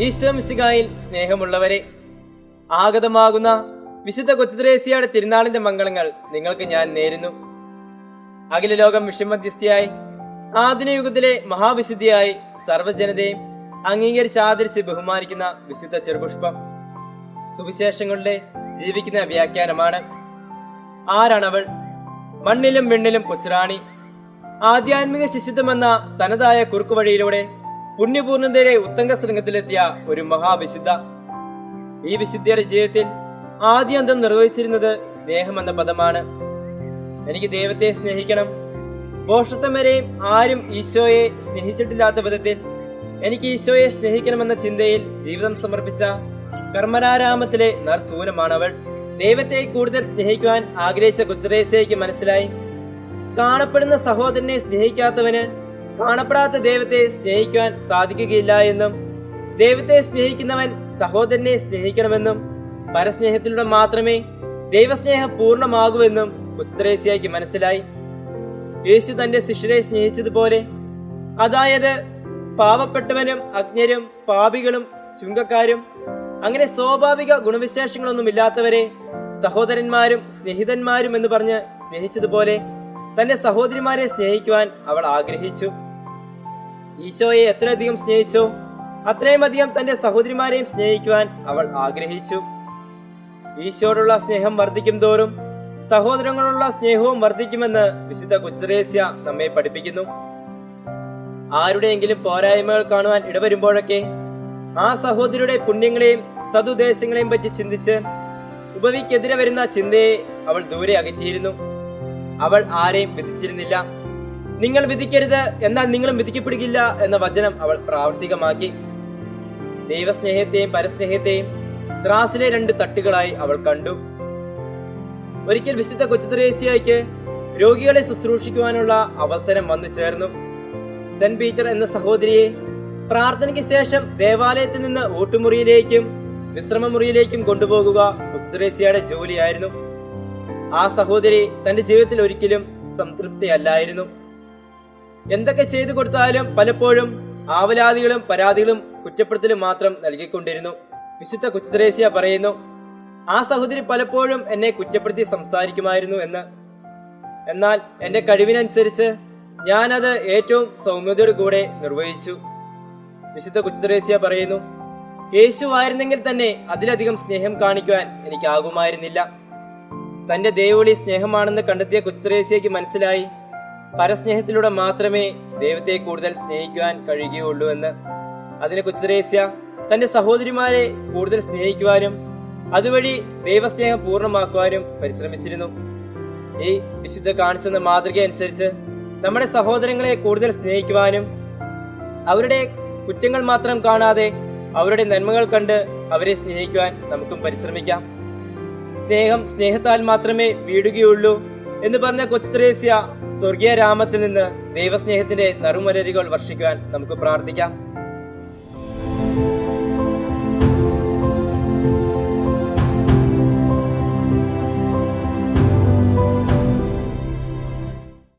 ഈശോ മിശിഹായിൽ സ്നേഹമുള്ളവരെ, ആഗതമാകുന്ന വിശുദ്ധ കൊച്ചുത്രേസ്യയുടെ തിരുനാളിന്റെ മംഗളങ്ങൾ നിങ്ങൾക്ക് ഞാൻ നേരുന്നു. അഖില ലോകം വിഷമധ്യസ്ഥയായി ആധുനിക യുഗത്തിലെ മഹാവിശുദ്ധിയായി സർവ്വജനതയും അംഗീകരിച്ച് ആദരിച്ച് ബഹുമാനിക്കുന്ന വിശുദ്ധ ചെറുപുഷ്പം സുവിശേഷങ്ങളുടെ ജീവിക്കുന്ന വ്യാഖ്യാനമാണ്. ആരാണവൾ? മണ്ണിലും വിണ്ണിലും കൊച്ചുറാണി. ആധ്യാത്മിക ശിശുത്വമെന്ന തനതായ കുറുക്കുവഴിയിലൂടെ പുണ്യപൂർണ്ണതയുടെ ഉത്തംഗ ശൃംഗത്തിലെത്തിയ ഒരു മഹാവിശുദ്ധ. ഈ വിശുദ്ധിയുടെ ജീവിതത്തിൽ ആദ്യാന്തം നിർവഹിച്ചിരുന്നത് സ്നേഹമെന്ന പദമാണ്. എനിക്ക് ദൈവത്തെ സ്നേഹിക്കണം. ഭോഷത്വം വരെയും ആരും ഈശോയെ സ്നേഹിച്ചിട്ടില്ലാത്ത വിധത്തിൽ എനിക്ക് ഈശോയെ സ്നേഹിക്കണമെന്ന ചിന്തയിൽ ജീവിതം സമർപ്പിച്ച കർമ്മനാരാമത്തിലെ നർസൂനമാണവൾ. ദൈവത്തെ കൂടുതൽ സ്നേഹിക്കുവാൻ ആഗ്രഹിച്ച കൊച്ചുത്രേസ്യയ്ക്ക് മനസ്സിലായി, കാണപ്പെടുന്ന സഹോദരനെ സ്നേഹിക്കാത്തവന് കാണപ്പെടാത്ത ദൈവത്തെ സ്നേഹിക്കുവാൻ സാധിക്കുകയില്ല എന്നും, ദൈവത്തെ സ്നേഹിക്കുന്നവൻ സഹോദരനെ സ്നേഹിക്കണമെന്നും, പരസ്നേഹത്തിലൂടെ മാത്രമേ ദൈവസ്നേഹം പൂർണ്ണമാകുമെന്നും കൊച്ചുത്രേസ്യയ്ക്ക് മനസ്സിലായി. യേശു തന്റെ ശിഷ്യരെ സ്നേഹിച്ചതുപോലെ, അതായത് പാവപ്പെട്ടവനും അജ്ഞരും പാപികളും ചുങ്കക്കാരും അങ്ങനെ സ്വാഭാവിക ഗുണവിശേഷങ്ങളൊന്നുമില്ലാത്തവരെ സഹോദരന്മാരും സ്നേഹിതന്മാരും എന്ന് പറഞ്ഞ് സ്നേഹിച്ചതുപോലെ തന്റെ സഹോദരിമാരെ സ്നേഹിക്കുവാൻ അവൾ ആഗ്രഹിച്ചു. ഈശോയെ എത്രയധികം സ്നേഹിച്ചോ അത്രയും അധികം തന്റെ സഹോദരിമാരെയും സ്നേഹിക്കുവാൻ അവൾ ആഗ്രഹിച്ചു. ഈശോയോടുള്ള സ്നേഹം വർദ്ധിക്കും തോറും സഹോദരങ്ങളോടുള്ള സ്നേഹവും വർദ്ധിക്കുമെന്ന് വിശുദ്ധ കൊച്ചുത്രേസ്യ നമ്മെ പഠിപ്പിക്കുന്നു. ആരുടെയെങ്കിലും പോരായ്മകൾ കാണുവാൻ ഇടവരുമ്പോഴൊക്കെ ആ സഹോദരിയുടെ പുണ്യങ്ങളെയും സതുദ്ദേശങ്ങളെയും പറ്റി ചിന്തിച്ച് ഉപവിക്കെതിരെ വരുന്ന ചിന്തയെ അവൾ ദൂരെ അകറ്റിയിരുന്നു. അവൾ ആരെയും വിധിച്ചിരുന്നില്ല. നിങ്ങൾ വിധിക്കരുത്, എന്നാൽ നിങ്ങളും വിധിക്കപ്പെടുകയില്ല എന്ന വചനം അവൾ പ്രാവർത്തികമാക്കി. ദൈവസ്നേഹത്തെയും പരസ്നേഹത്തെയും ത്രാസിലെ രണ്ട് തട്ടുകളായി അവൾ കണ്ടു. ഒരിക്കൽ വിശുദ്ധ കൊച്ചുത്രേസ്യയ്ക്ക് രോഗികളെ ശുശ്രൂഷിക്കുവാനുള്ള അവസരം വന്നു ചേർന്നു. സെന്റ് പീറ്റർ എന്ന സഹോദരിയെ പ്രാർത്ഥനയ്ക്ക് ശേഷം ദേവാലയത്തിൽ നിന്ന് ഊട്ടുമുറിയിലേക്കും വിശ്രമമുറിയിലേക്കും കൊണ്ടുപോകുക കൊച്ചുത്രേസ്യയുടെ ജോലിയായിരുന്നു. ആ സഹോദരി തന്റെ ജീവിതത്തിൽ ഒരിക്കലും സംതൃപ്തിയല്ലായിരുന്നു. എന്തൊക്കെ ചെയ്തു കൊടുത്താലും പലപ്പോഴും ആവലാതികളും പരാതികളും കുറ്റപ്പെടുത്തലും മാത്രം നൽകിക്കൊണ്ടിരുന്നു. വിശുദ്ധ കൊച്ചുത്രേസ്യ പറയുന്നു, ആ സഹോദരി പലപ്പോഴും എന്നെ കുറ്റപ്പെടുത്തി സംസാരിക്കുമായിരുന്നു എന്ന്. എന്നാൽ എന്റെ കഴിവിനനുസരിച്ച് ഞാനത് ഏറ്റവും സൗമ്യതയോടു കൂടെ നിർവഹിച്ചു. വിശുദ്ധ കൊച്ചുത്രേസ്യ പറയുന്നു, യേശു ആയിരുന്നെങ്കിൽ തന്നെ അതിലധികം സ്നേഹം കാണിക്കുവാൻ എനിക്കാകുമായിരുന്നില്ല. തന്റെ ദൈവവിളി സ്നേഹമാണെന്ന് കണ്ടെത്തിയ കൊച്ചുത്രേസ്യയ്ക്ക് മനസ്സിലായി, പരസ്നേഹത്തിലൂടെ മാത്രമേ ദൈവത്തെ കൂടുതൽ സ്നേഹിക്കുവാൻ കഴിയുകയുള്ളൂ എന്ന്. അതിന് കൊച്ചുത്രേസ്യ തന്റെ സഹോദരിമാരെ കൂടുതൽ സ്നേഹിക്കുവാനും അതുവഴി ദൈവസ്നേഹം പൂർണ്ണമാക്കുവാനും പരിശ്രമിച്ചിരുന്നു. ഈ വിശുദ്ധ കാണിച്ചെന്ന മാതൃക അനുസരിച്ച് നമ്മുടെ സഹോദരങ്ങളെ കൂടുതൽ സ്നേഹിക്കുവാനും അവരുടെ കുറ്റങ്ങൾ മാത്രം കാണാതെ അവരുടെ നന്മകൾ കണ്ട് അവരെ സ്നേഹിക്കുവാൻ നമുക്കും പരിശ്രമിക്കാം. സ്നേഹം സ്നേഹത്താൽ മാത്രമേ വീടുകയുള്ളൂ എന്ന് പറഞ്ഞ കൊച്ചുത്രേസ്യ സ്വർഗീയ രാമത്തിൽ നിന്ന് ദൈവസ്നേഹത്തിന്റെ നറുമലരുകൾ വർഷിക്കുവാൻ നമുക്ക് പ്രാർത്ഥിക്കാം.